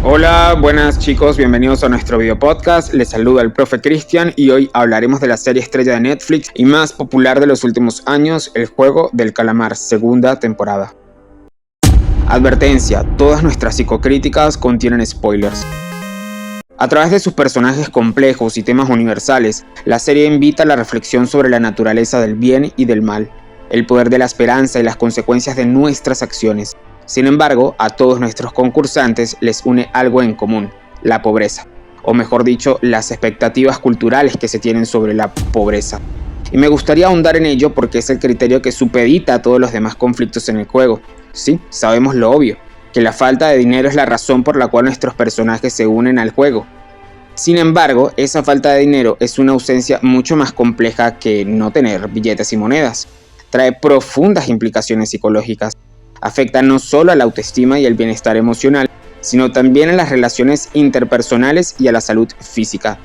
Hola, buenas chicos, bienvenidos a nuestro video podcast. Les saluda el profe Cristian y hoy hablaremos de la serie estrella de Netflix y más popular de los últimos años, El Juego del Calamar, segunda temporada. Advertencia, todas nuestras psicocríticas contienen spoilers. A través de sus personajes complejos y temas universales, la serie invita a la reflexión sobre la naturaleza del bien y del mal, el poder de la esperanza y las consecuencias de nuestras acciones. Sin embargo, a todos nuestros concursantes les une algo en común: la pobreza, o mejor dicho, las expectativas culturales que se tienen sobre la pobreza. Y me gustaría ahondar en ello porque es el criterio que supedita a todos los demás conflictos en el juego. Sí, sabemos lo obvio, que la falta de dinero es la razón por la cual nuestros personajes se unen al juego. Sin embargo, esa falta de dinero es una ausencia mucho más compleja que no tener billetes y monedas. Trae profundas implicaciones psicológicas. Afecta no solo a la autoestima y el bienestar emocional, sino también a las relaciones interpersonales y a la salud física.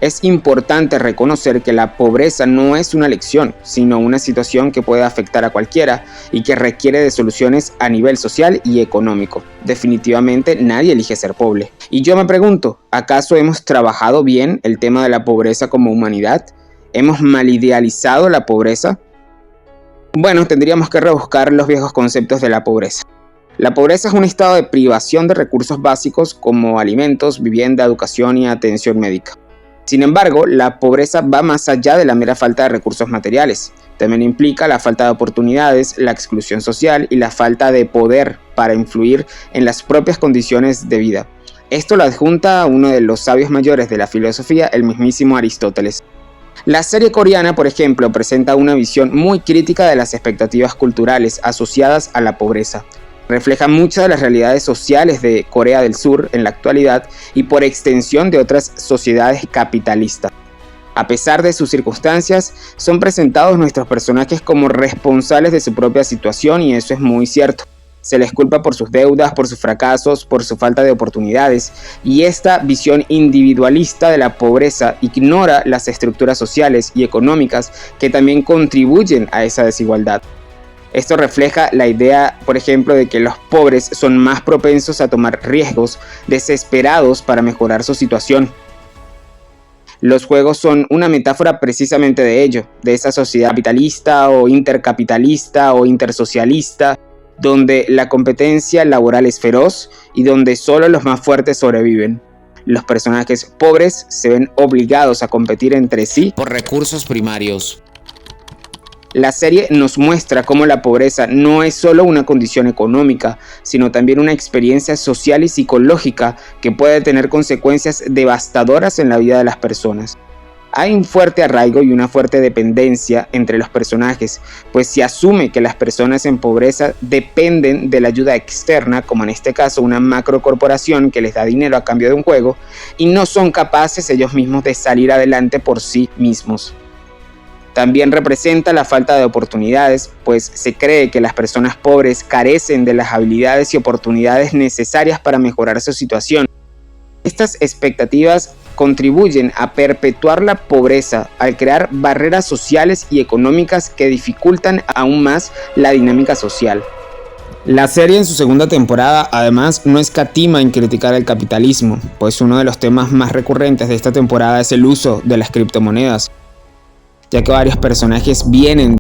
Es importante reconocer que la pobreza no es una elección, sino una situación que puede afectar a cualquiera y que requiere de soluciones a nivel social y económico. Definitivamente nadie elige ser pobre. Y yo me pregunto, ¿acaso hemos trabajado bien el tema de la pobreza como humanidad? ¿Hemos malidealizado la pobreza? Bueno, tendríamos que rebuscar los viejos conceptos de la pobreza. La pobreza es un estado de privación de recursos básicos como alimentos, vivienda, educación y atención médica. Sin embargo, la pobreza va más allá de la mera falta de recursos materiales. También implica la falta de oportunidades, la exclusión social y la falta de poder para influir en las propias condiciones de vida. Esto lo adjunta a uno de los sabios mayores de la filosofía, el mismísimo Aristóteles. La serie coreana, por ejemplo, presenta una visión muy crítica de las expectativas culturales asociadas a la pobreza. Refleja muchas de las realidades sociales de Corea del Sur en la actualidad y por extensión de otras sociedades capitalistas. A pesar de sus circunstancias, son presentados nuestros personajes como responsables de su propia situación y eso es muy cierto. Se les culpa por sus deudas, por sus fracasos, por su falta de oportunidades, y esta visión individualista de la pobreza ignora las estructuras sociales y económicas que también contribuyen a esa desigualdad. Esto refleja la idea, por ejemplo, de que los pobres son más propensos a tomar riesgos desesperados para mejorar su situación. Los juegos son una metáfora precisamente de ello, de esa sociedad capitalista o intercapitalista o intersocialista, donde la competencia laboral es feroz y donde solo los más fuertes sobreviven. Los personajes pobres se ven obligados a competir entre sí por recursos primarios. La serie nos muestra cómo la pobreza no es solo una condición económica, sino también una experiencia social y psicológica que puede tener consecuencias devastadoras en la vida de las personas. Hay un fuerte arraigo y una fuerte dependencia entre los personajes, pues se asume que las personas en pobreza dependen de la ayuda externa, como en este caso una macrocorporación que les da dinero a cambio de un juego, y no son capaces ellos mismos de salir adelante por sí mismos. También representa la falta de oportunidades, pues se cree que las personas pobres carecen de las habilidades y oportunidades necesarias para mejorar su situación. Estas expectativas contribuyen a perpetuar la pobreza al crear barreras sociales y económicas que dificultan aún más la dinámica social. La serie en su segunda temporada además no escatima en criticar el capitalismo, pues uno de los temas más recurrentes de esta temporada es el uso de las criptomonedas, ya que varios personajes vienen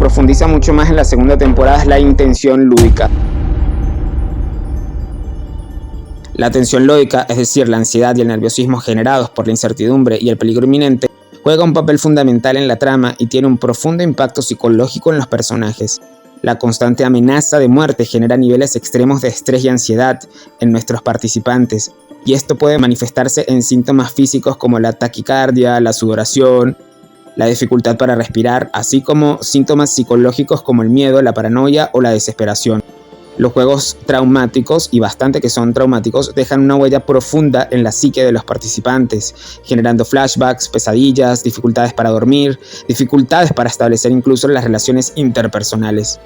profundiza mucho más en la segunda temporada es la intención lúdica. La tensión lúdica, es decir, la ansiedad y el nerviosismo generados por la incertidumbre y el peligro inminente, juega un papel fundamental en la trama y tiene un profundo impacto psicológico en los personajes. La constante amenaza de muerte genera niveles extremos de estrés y ansiedad en nuestros participantes, y esto puede manifestarse en síntomas físicos como la taquicardia, la sudoración, la dificultad para respirar, así como síntomas psicológicos como el miedo, la paranoia o la desesperación. Los juegos traumáticos, y bastante que son traumáticos, dejan una huella profunda en la psique de los participantes, generando flashbacks, pesadillas, dificultades para dormir, dificultades para establecer incluso las relaciones interpersonales.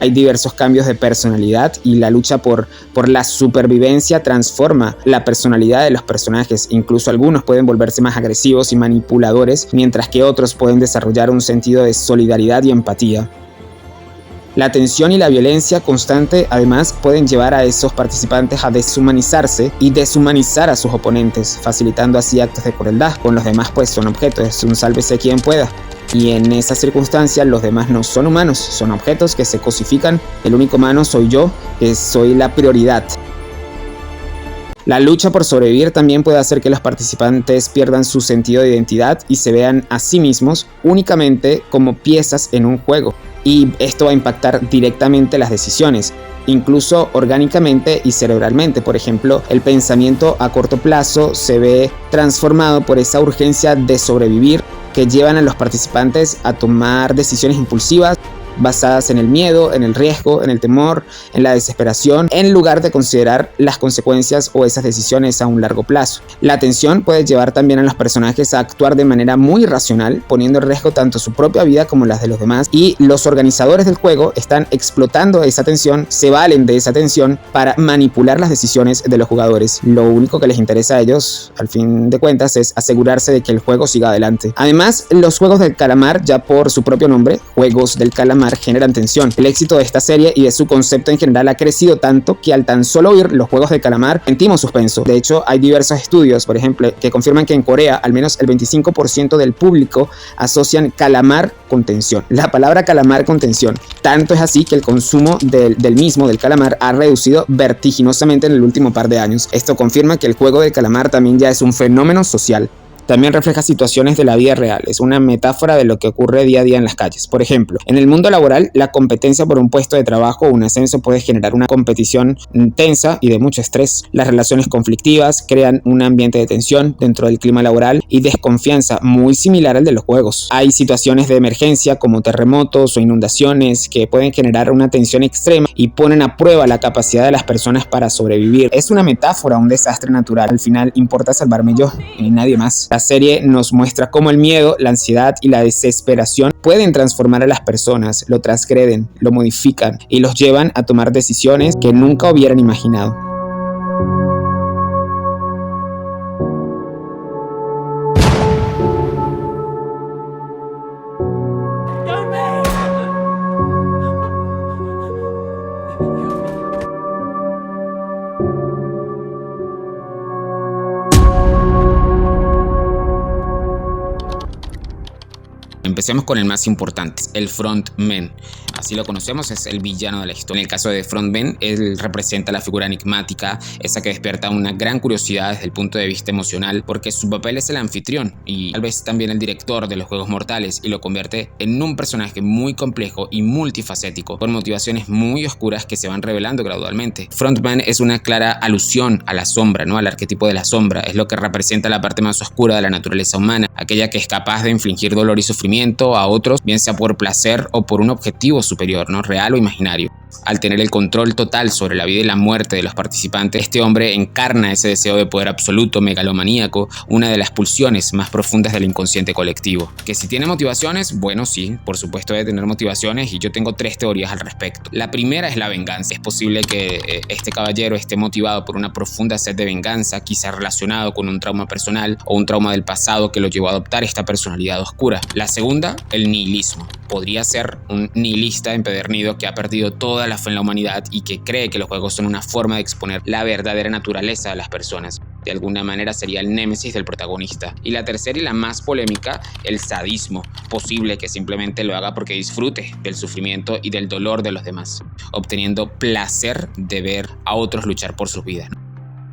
Hay diversos cambios de personalidad y la lucha por la supervivencia transforma la personalidad de los personajes. Incluso algunos pueden volverse más agresivos y manipuladores, mientras que otros pueden desarrollar un sentido de solidaridad y empatía. La tensión y la violencia constante además pueden llevar a esos participantes a deshumanizarse y deshumanizar a sus oponentes, facilitando así actos de crueldad. Con los demás pues son objetos, es un sálvese quien pueda. Y en esas circunstancias los demás no son humanos, son objetos que se cosifican. El único humano soy yo, que soy la prioridad. La lucha por sobrevivir también puede hacer que los participantes pierdan su sentido de identidad y se vean a sí mismos únicamente como piezas en un juego. Y esto va a impactar directamente las decisiones, incluso orgánicamente y cerebralmente. Por ejemplo, el pensamiento a corto plazo se ve transformado por esa urgencia de sobrevivir que llevan a los participantes a tomar decisiones impulsivas basadas en el miedo, en el riesgo, en el temor, en la desesperación, en lugar de considerar las consecuencias o esas decisiones a un largo plazo. La tensión puede llevar también a los personajes a actuar de manera muy irracional, poniendo en riesgo tanto su propia vida como las de los demás, y los organizadores del juego están explotando esa tensión, se valen de esa tensión para manipular las decisiones de los jugadores. Lo único que les interesa a ellos, al fin de cuentas, es asegurarse de que el juego siga adelante. Además, los juegos del calamar, ya por su propio nombre, juegos del calamar, generan tensión. El éxito de esta serie y de su concepto en general ha crecido tanto que al tan solo oír los juegos de calamar sentimos suspenso. De hecho, hay diversos estudios, por ejemplo, que confirman que en Corea al menos el 25% del público asocian calamar con tensión. La palabra calamar con tensión. Tanto es así que el consumo del calamar, ha reducido vertiginosamente en el último par de años. Esto confirma que el juego de calamar también ya es un fenómeno social. También refleja situaciones de la vida real, es una metáfora de lo que ocurre día a día en las calles. Por ejemplo, en el mundo laboral, la competencia por un puesto de trabajo o un ascenso puede generar una competición intensa y de mucho estrés. Las relaciones conflictivas crean un ambiente de tensión dentro del clima laboral y desconfianza muy similar al de los juegos. Hay situaciones de emergencia como terremotos o inundaciones que pueden generar una tensión extrema y ponen a prueba la capacidad de las personas para sobrevivir. Es una metáfora, un desastre natural. Al final importa salvarme yo y nadie más. La serie nos muestra cómo el miedo, la ansiedad y la desesperación pueden transformar a las personas, lo transgreden, lo modifican y los llevan a tomar decisiones que nunca hubieran imaginado. Empecemos con el más importante, el frontman. Así lo conocemos, es el villano de la historia. En el caso de Frontman, él representa la figura enigmática, esa que despierta una gran curiosidad desde el punto de vista emocional, porque su papel es el anfitrión y tal vez también el director de los juegos mortales, y lo convierte en un personaje muy complejo y multifacético, con motivaciones muy oscuras que se van revelando gradualmente. Frontman es una clara alusión a la sombra, ¿no? Al arquetipo de la sombra. Es lo que representa la parte más oscura de la naturaleza humana, aquella que es capaz de infligir dolor y sufrimiento a otros, bien sea por placer o por un objetivo superior, ¿no? Real o imaginario. Al tener el control total sobre la vida y la muerte de los participantes, este hombre encarna ese deseo de poder absoluto, megalomaníaco, una de las pulsiones más profundas del inconsciente colectivo. Que si tiene motivaciones, bueno, sí, por supuesto debe tener motivaciones, y yo tengo 3 teorías al respecto. La primera es la venganza. Es posible que este caballero esté motivado por una profunda sed de venganza, quizá relacionado con un trauma personal o un trauma del pasado que lo llevó a adoptar esta personalidad oscura. La segunda, el nihilismo. Podría ser un nihilista empedernido que ha perdido toda la fe en la humanidad y que cree que los juegos son una forma de exponer la verdadera naturaleza de las personas. de alguna manera sería el némesis del protagonista. Y la tercera y la más polémica, el sadismo. Posible que simplemente lo haga porque disfrute del sufrimiento y del dolor de los demás, obteniendo placer de ver a otros luchar por sus vidas.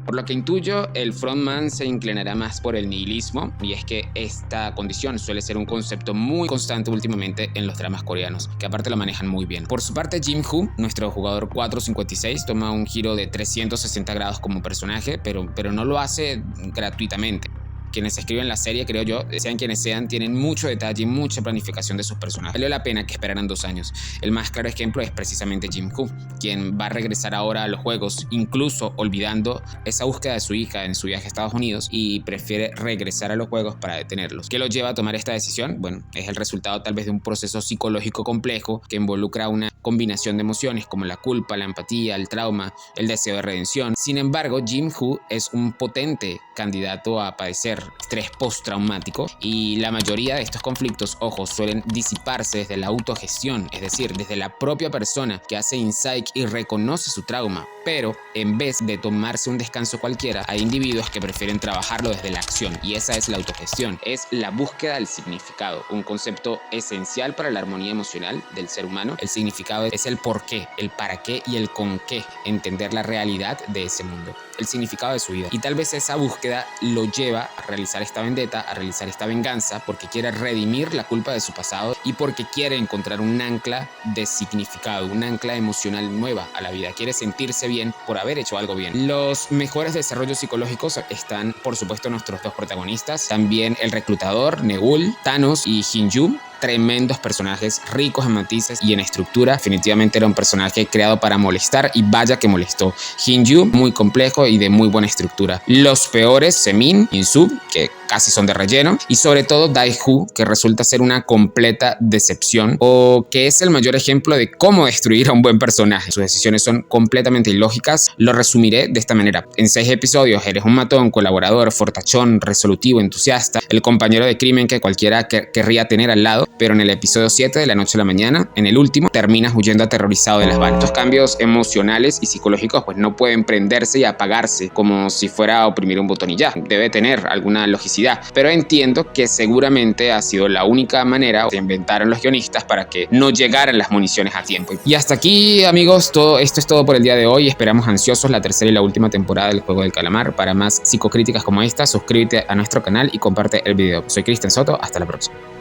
Por lo que intuyo, el frontman se inclinará más por el nihilismo, y es que esta condición suele ser un concepto muy constante últimamente en los dramas coreanos, que aparte lo manejan muy bien. Por su parte, Jim-Woo, nuestro jugador 456, toma un giro de 360 grados como personaje, pero no lo hace gratuitamente. Quienes escriben la serie, creo yo, sean quienes sean, tienen mucho detalle y mucha planificación de sus personajes. Valió la pena que esperaran 2 años. El más claro ejemplo es precisamente Jim-Woo, quien va a regresar ahora a los juegos, incluso olvidando esa búsqueda de su hija en su viaje a Estados Unidos, y prefiere regresar a los juegos para detenerlos. ¿Qué lo lleva a tomar esta decisión? Bueno, es el resultado tal vez de un proceso psicológico complejo que involucra una combinación de emociones como la culpa, la empatía, el trauma, el deseo de redención. Sin embargo, Jim-Woo es un potente candidato a padecer estrés postraumático, y la mayoría de estos conflictos, ojo, suelen disiparse desde la autogestión, es decir, desde la propia persona que hace insight y reconoce su trauma. Pero en vez de tomarse un descanso cualquiera, hay individuos que prefieren trabajarlo desde la acción, y esa es la autogestión, es la búsqueda del significado, un concepto esencial para la armonía emocional del ser humano. El significado es el por qué, el para qué y el con qué, entender la realidad de ese mundo, el significado de su vida. Y tal vez esa búsqueda lo lleva a realizar esta vendetta, a realizar esta venganza, porque quiere redimir la culpa de su pasado y porque quiere encontrar un ancla de significado, un ancla emocional nueva a la vida. Quiere sentirse bien por haber hecho algo bien. Los mejores desarrollos psicológicos están, por supuesto, nuestros 2 protagonistas, también el reclutador, Negul, Thanos y Hyun-Joo. Tremendos personajes, ricos en matices y en estructura. Definitivamente era un personaje creado para molestar, y vaya que molestó. Hyun-Joo, muy complejo y de muy buena estructura. Los peores, Semin, In-sub, que casi son de relleno, y sobre todo Dae-Hoo, que resulta ser una completa decepción, o que es el mayor ejemplo de cómo destruir a un buen personaje. Sus decisiones son completamente ilógicas. Lo resumiré de esta manera: en 6 episodios eres un matón, colaborador, fortachón, resolutivo, entusiasta, el compañero de crimen que cualquiera querría tener al lado, pero en el episodio 7, de la noche a la mañana, en el último, terminas huyendo aterrorizado de las balas. Estos cambios emocionales y psicológicos pues no pueden prenderse y apagarse como si fuera a oprimir un botón y ya. Debe tener alguna logicidad, pero entiendo que seguramente ha sido la única manera que inventaron los guionistas para que no llegaran las municiones a tiempo. Y hasta aquí, amigos, esto es todo por el día de hoy. Esperamos ansiosos la tercera y la última temporada del Juego del Calamar. Para más psicocríticas como esta, suscríbete a nuestro canal y comparte el video. Soy Cristian Soto, hasta la próxima.